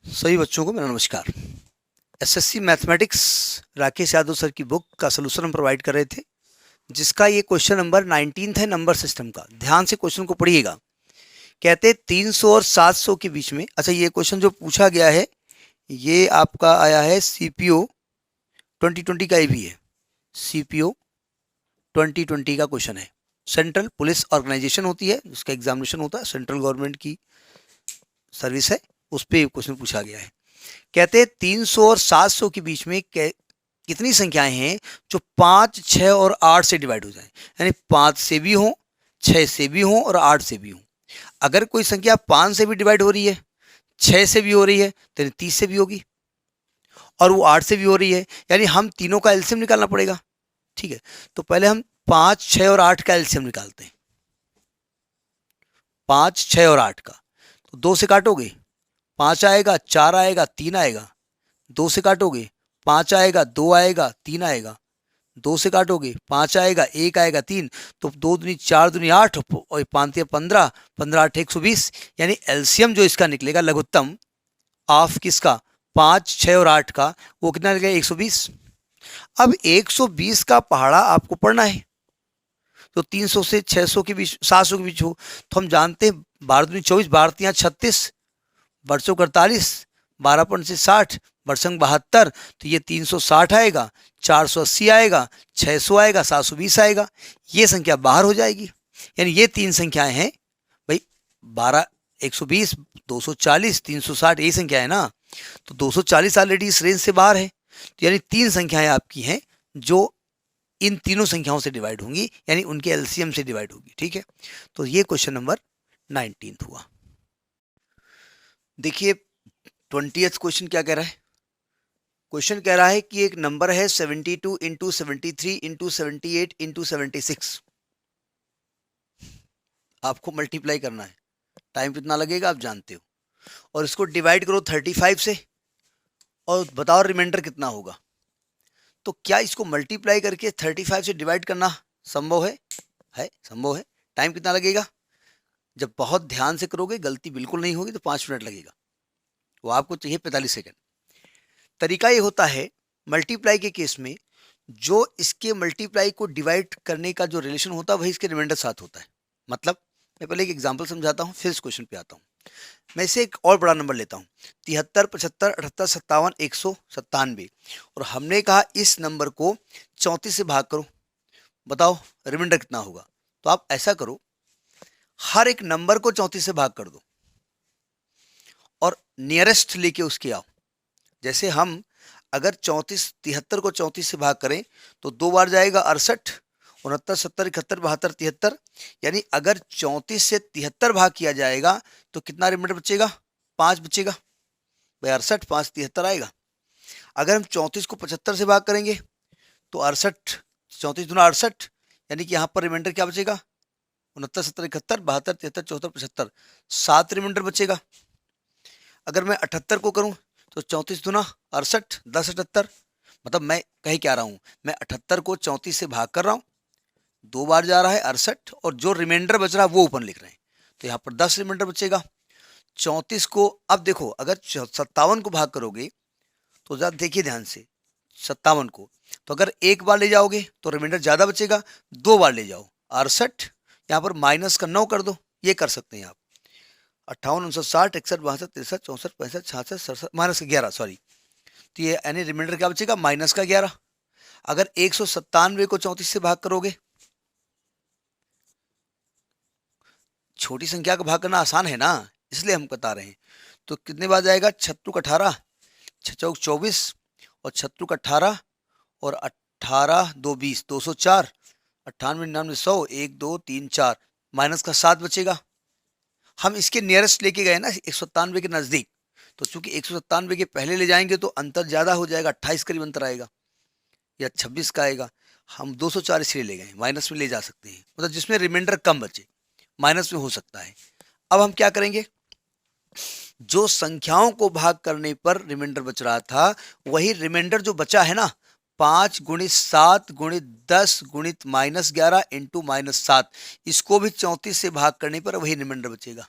सभी बच्चों को मेरा नमस्कार। SSC mathematics Rakesh Yadav sir की बुक का सलूशन हम प्रोवाइड कर रहे थे, जिसका ये क्वेश्चन नंबर 19 है नंबर सिस्टम का। ध्यान से क्वेश्चन को पढ़िएगा। कहते 300 और 700 के बीच में, अच्छा ये क्वेश्चन जो पूछा गया है ये आपका आया है सीपीओ 2020 का, ये भी है सीपीओ 2020 का क्वेश्चन है। सेंट्रल पुलिस ऑर्गेनाइजेशन होती है, उसका एग्जामिनेशन होता है, सेंट्रल गवर्नमेंट की सर्विस है, उस पर क्वेश्चन पूछा गया है। कहते हैं 300 और 700 के बीच में कितनी संख्याएं हैं जो 5, 6 और 8 से डिवाइड हो जाए, यानी 5 से भी हो, 6 से भी हो और 8 से भी हो। अगर कोई संख्या 5 से भी डिवाइड हो रही है, 6 से भी हो रही है, तो 30 से भी होगी, और वो 8 से भी हो रही है, यानी हम तीनों का एलसीएम निकालना पड़ेगा। ठीक है, तो पहले हम 5, 6 और 8 का एलसीएम निकालते हैं। 5, 6 और 8 का, तो 2 से काटोगे 5 आएगा, 4 आएगा, 3 आएगा। 2 से काटोगे 5 आएगा, 2 आएगा, 3 आएगा। 2 से काटोगे 5 आएगा, 1 आएगा, 3। तो 2 दूनी 4 दूनी 8 और 5 15, 15 8 120, यानी एलसीएम जो इसका निकलेगा लघुत्तम ऑफ किसका, 5, 6 और 8 का, वो कितना निकलेगा 120। अब 120 का पहाड़ा आपको पढ़ना है, तो 300 से 600 के बीच, 700 के बीच हो, तो हम जानते हैं 12 दूनी 24, 12 36, बरसों 48, 12 से 60, बरसंग 72, तो ये 360 आएगा, 480 आएगा, 600 आएगा, 720 आएगा। ये संख्या बाहर हो जाएगी, यानी ये तीन संख्याएं हैं भाई, 12, 120, 240, 360, यही संख्या है ना। तो 240 ऑलरेडी इस रेंज से बाहर है, तो यानी तीन संख्याएं आपकी हैं जो इन तीनों संख्याओं से डिवाइड होंगी, यानी उनके एलसीएम से डिवाइड होगी। ठीक है, तो ये क्वेश्चन नंबर 19 हुआ। देखिए 20th क्वेश्चन क्या कह रहा है। क्वेश्चन कह रहा है कि एक नंबर है 72 इंटू 73 इंटू 78 इंटू 76, आपको मल्टीप्लाई करना है। टाइम कितना लगेगा आप जानते हो, और इसको डिवाइड करो 35 से और बताओ रिमाइंडर कितना होगा। तो क्या इसको मल्टीप्लाई करके 35 से डिवाइड करना संभव है संभव है। टाइम कितना लगेगा, जब बहुत ध्यान से करोगे गलती बिल्कुल नहीं होगी तो 5 मिनट लगेगा, वो आपको चाहिए 45 सेकेंड। तरीका ये होता है मल्टीप्लाई के केस में, जो इसके मल्टीप्लाई को डिवाइड करने का जो रिलेशन होता है वही इसके रिमाइंडर साथ होता है। मतलब मैं पहले एक एग्जांपल समझाता हूँ, फिर इस क्वेश्चन पे आता हूँ। मैं इसे एक और बड़ा नंबर लेता हूँ, 73, 75, 78, 57, 197, और हमने कहा इस नंबर को 34 से भाग करो, बताओ रिमाइंडर कितना होगा। तो आप ऐसा करो, हर एक नंबर को 34 से भाग कर दो और नियरेस्ट लेके उसके आओ। जैसे हम अगर 73 को 34 से भाग करें तो 2 बार जाएगा 68, 69, 70, 71, 72, 73, यानी अगर 34 से 73 भाग किया जाएगा तो कितना रिमाइंडर बचेगा, 5 बचेगा भाई। 68, 5, 73 आएगा। अगर हम 34 को 75 से भाग करेंगे तो 68, 34 दूना 68, यानी कि यहाँ पर रिमाइंडर क्या बचेगा, 69, 70, 71, 72, 73, 74, 75, 7 रिमाइंडर बचेगा। अगर मैं 78 को करूँ तो 34 दूना 68, 10 78, मतलब मैं कहीं क्या रहा हूँ, मैं 78 को 34 से भाग कर रहा हूँ, 2 बार जा रहा है 68, और जो रिमाइंडर बच रहा है वो ऊपर लिख रहे हैं, तो यहाँ पर 10 रिमाइंडर बचेगा। 34 को अब देखो, अगर 57 को भाग करोगे तो ज़रा देखिए ध्यान से, 57 को तो अगर एक बार ले जाओगे तो रिमाइंडर ज़्यादा बचेगा, 2 बार ले जाओ 68, यहाँ पर माइनस का 9 कर दो, ये कर सकते हैं आप। 58, 59, 60, 61, 62, 63, 64, 65, 66, 67, माइनस का 11, सॉरी। तो ये यानी रिमाइंडर क्या बचेगा, माइनस का 11। अगर 197 को 34 से भाग करोगे, छोटी संख्या का भाग करना आसान है ना, इसलिए हम बता रहे हैं। तो कितने बार जाएगा, 6 18, 6 24, और 6 18, और 18 2 20, 204, 98 99 100, 1 2 3 4, माइनस का 7 बचेगा। हम इसके नियरेस्ट लेके गए ना 197 के नज़दीक, तो चूंकि 197 के पहले ले जाएंगे तो अंतर ज़्यादा हो जाएगा, 28 करीब अंतर आएगा या 26 का आएगा। हम 204 इसलिए ले गए, माइनस में ले जा सकते हैं, मतलब जिसमें रिमाइंडर कम बचे, माइनस में हो सकता है। अब हम क्या करेंगे, जो संख्याओं को भाग करने पर रिमाइंडर बच रहा था वही रिमाइंडर जो बचा है ना, 5 गुणित 7 गुणित 10 गुणित -11 इंटू -7, इसको भी 34 से भाग करने पर वही रिमाइंडर बचेगा।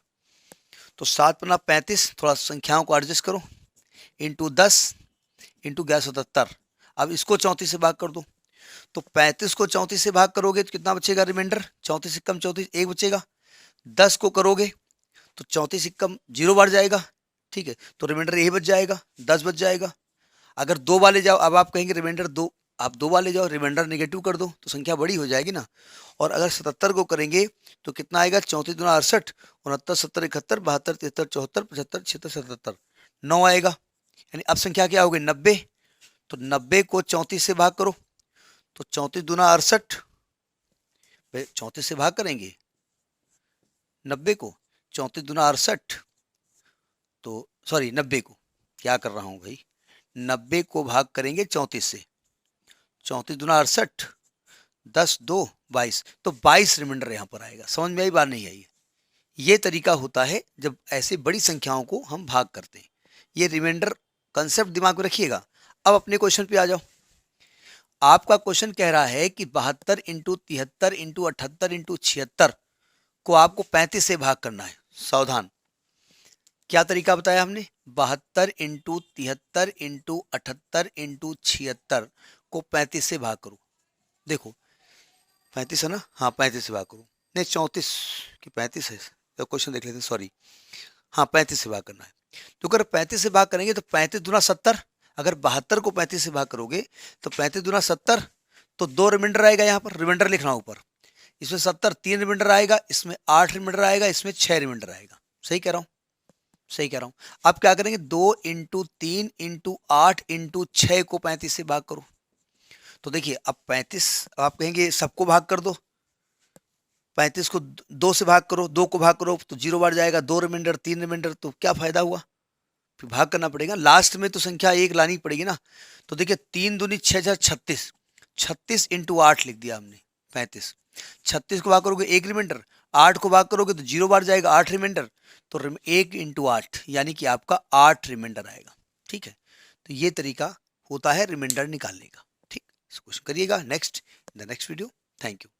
तो 7 पन्ना 35, थोड़ा संख्याओं को एडजस्ट करो, इंटू 10 इंटू 1177। अब इसको 34 से भाग कर दो, तो 35 को 34 से भाग करोगे तो कितना बचेगा रिमाइंडर, 34 कम 34 एक बचेगा। 10 को करोगे तो 34 कम 0 बार जाएगा, ठीक है, तो रिमाइंडर यही बच जाएगा, 10 बच जाएगा। अगर 2 वाले जाओ, अब आप कहेंगे रिमाइंडर 2, आप 2 वाले जाओ, रिमाइंडर नेगेटिव कर दो तो संख्या बड़ी हो जाएगी ना। और अगर 77 को करेंगे तो कितना आएगा, 34 दूना 68, 69 70 71 72 73 74 75 76 77, 9 आएगा। यानी अब संख्या क्या हो गई, 90। तो 90 को 34 से भाग करो, तो 34 दूना 68, 34 से भाग करेंगे 90 को, 34 दूना 68, तो सॉरी 90 को, क्या कर रहा हूँ भाई, 90 को भाग करेंगे 34 से, 34 दूना 68, 10 2 22, तो 22 रिमाइंडर यहाँ पर आएगा। समझ में आई बात, नहीं आई? ये तरीका होता है जब ऐसे बड़ी संख्याओं को हम भाग करते हैं। ये रिमाइंडर कंसेप्ट दिमाग में रखिएगा। अब अपने क्वेश्चन पे आ जाओ। आपका क्वेश्चन कह रहा है कि 72 इंटू 73 इंटू 78 इंटू 76 को आपको 35 से भाग करना है। सावधान, क्या तरीका बताया हमने, 72 इंटू 73 इंटू 78 इंटू 76 को 35 से भाग करो। देखो 35 है ना, हाँ 35 से भाग करो, नहीं 34 की 35 है, तो क्वेश्चन देख लेते हैं, सॉरी, हाँ 35 से भाग करना है। तो अगर 35 से भाग करेंगे तो 35 दूना 70, अगर 72 को 35 से भाग करोगे तो 35 दूना 70, तो 2 रिमाइंडर आएगा, यहाँ पर रिमाइंडर लिखना ऊपर, इसमें 70 3 रिमाइंडर आएगा, इसमें 8 रिमाइंडर आएगा, इसमें 6 रिमाइंडर आएगा। सही कह रहा हूँ, सही कह रहा हूँ। अब क्या करेंगे, 2 इंटू 3 इंटू 8 इंटू 6 को 35 से भाग करो। तो देखिए अब 35, आप कहेंगे सबको भाग कर दो, 35 को 2 से भाग करो, 2 को भाग करो तो 0 बार जाएगा, 2 रिमाइंडर 3 रिमाइंडर, तो क्या फायदा हुआ, फिर भाग करना पड़ेगा, लास्ट में तो संख्या 1 लानी पड़ेगी ना। तो देखिए 3 दूनी 6 36, 36 इंटू 8 लिख दिया हमने 35। 36 को भाग करोगे 1 रिमाइंडर, 8 को भाग करोगे तो 0 बार जाएगा, 8 रिमाइंडर, तो 1 इंटू 8 यानी कि आपका 8 रिमाइंडर आएगा। ठीक है, तो ये तरीका होता है रिमाइंडर निकालने का। ठीक, इस क्वेश्चन करिएगा next in the next video. Thank you.